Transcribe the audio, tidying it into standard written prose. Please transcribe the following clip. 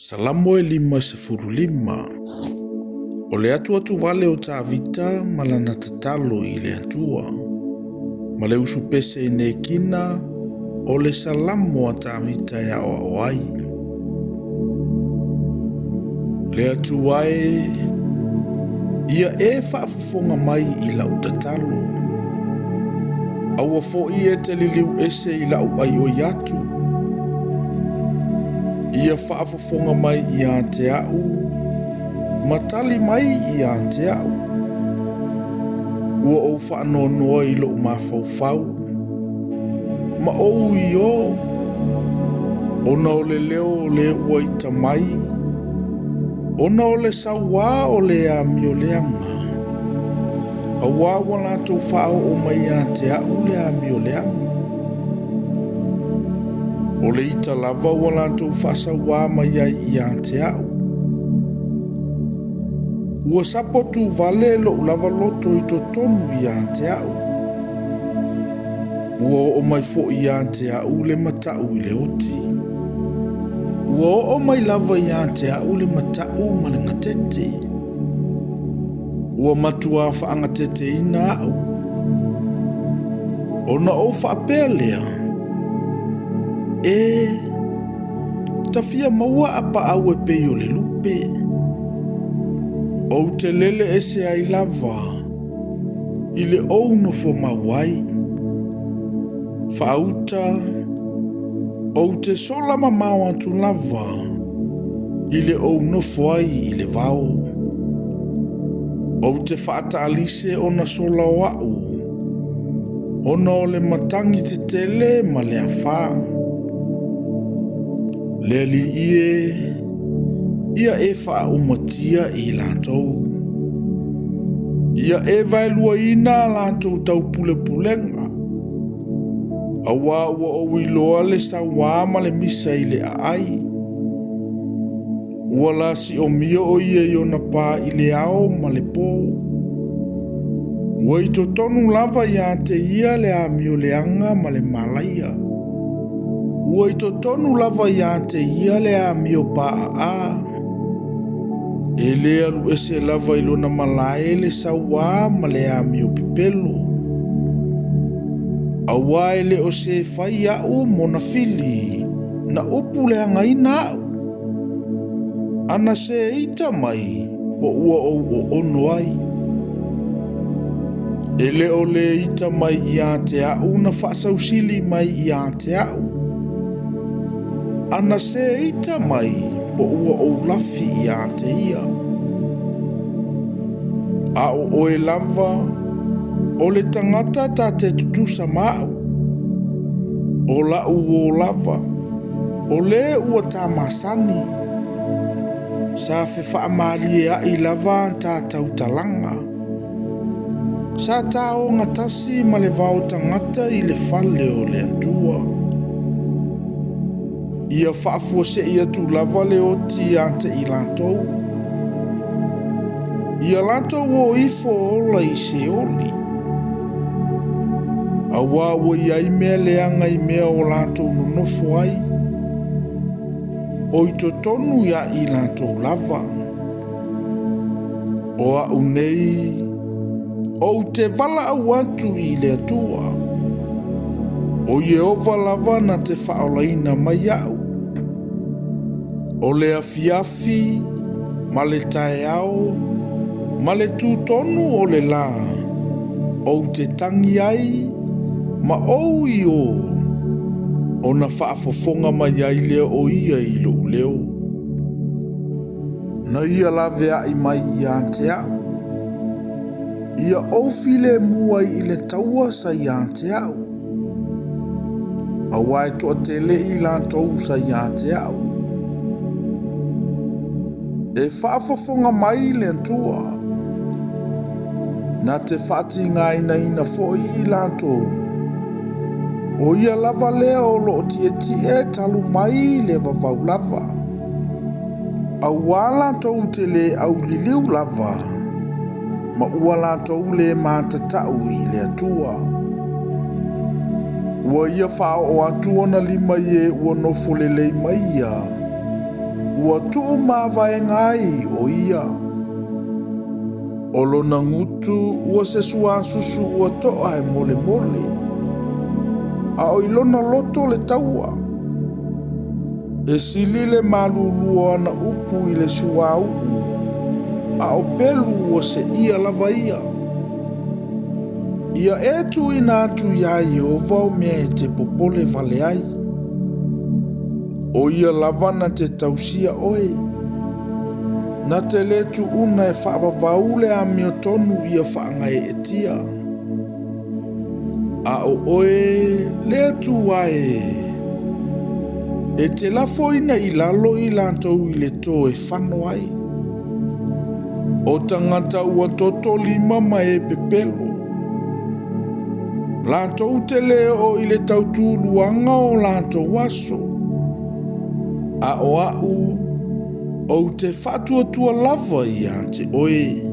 Salamo e 5:5. O le atu vale o tāvita ma lana tatalo i le atua. Ma le usu pese i ne kina o le salamo a tāvita ia o ai. Le atu ai ia e whaafafonga mai i lau tatalo. Aua fo i e te liliu ese i lau ai o iatu. Ia whaafafonga mai i a te au, matali mai i a te au. Ua o whaanonoa i lo mawhauwhau, ma o i o, ona o le leo le ua i tamai, ona o le sawa o le a mio leanga. Awa wala tau whao o mai a te au le a mio leanga. O le ita lava wala tau whasa wā mai ai i a te au. Ua sapo tu vale lo lava loto i to tonu i a te au. Ua o mai fo i a te au le matau i le oti. Ua o mai lava i a te au le matau ma le ngatete. Ua matua whaanga tete ina au. Ona o whaapea lea. Tafia maua apa au e pei o le lupe. O te lele ese ai lava. I le ou no fo mawai. Whauta. O te sola mamau atu lava. I le ou no fo ai i le vau. O te whaata alise o na sola o au. Ona o le matangi te tele ma le awha. Leli ia e wha umatia i lantou. Ia e vailua ina lantou tau pule pulenga. Awa ua o iloa le sawa ma le misa i le ai. Ua la si o mio o ia i ona pā i le ao ma le pō. Ua i to tonu lava i a te ia le a mio leanga ma le malaia. Ua i to tonu lava i a te ia le a mio paa a. E le alu ese lava i lona malae le sawa ma le a mio pipelo. Awa e le o se fai au mona fili na upu le angaina au. Ana se ita mai o ua o ono ai. E le o le ita mai i a te au na whaasausili mai i a te au. Ana se ita mai po ua o lafi i a te ia. A o e lava o le tangata ta te tutusa mau. O la o lava. O le ua ta masani. Sa fe wha amali a i lava ta tautalanga. Sa ta o ngatasi ma le vau tangata i le fale o le atua. Ia whaafua se ia tu lava le oti ante i lantou. Ia lantou o ifo ola i se oli. Awa ua iai mea leanga i mea o lantou nonofo ai. O i to tonu ia i lantou lava. O a unei. O te vala au atu i le atua. O Yehova lava na te whaolaina mai au. O le afiafi, ma le tae au, ma le tūtonu o le la. O te tangi ai, ma ou i o. O na whaafafonga mai ai leo o ia i lo leo. Na ia lave ai mai i ante au. Ia ofile mua i le taua sa i ante au. Awa e toa tele i lantou sa i ante au. E whaafafonga mai le antua. Na te whaati ngā ina fo i lantou. O ia lava lea o lo tie talu mai le vavau lava. Awa lantou te le au liliu lava. Ma ua lantou le mātatau i le atua. Ua ia whao o atua na lima ie ua nofo le lei mai ia. ua tuu mawhaenga ai o ia. O lona ngutu ua se sua susu ua toa e mole mole. A o ilona loto le taua. E silile malulua ana upu i le sua uu. A o pelu ua se ia lava ia. Ia etu ina atu ia Yehova o mea e te popole vale ai. O ia lavana te tausia oe. Na te letu una e whaavavaule a mio tonu ia whaangai e tia. A o oe letu wae. E te lafoina i lalo i lantou i le tō e whano ai. O tangata ua toto lima ma e pepelo. Lantou te leo i le tautuluanga o lantou waso. A o au, o te whatua tua lava i a te oe.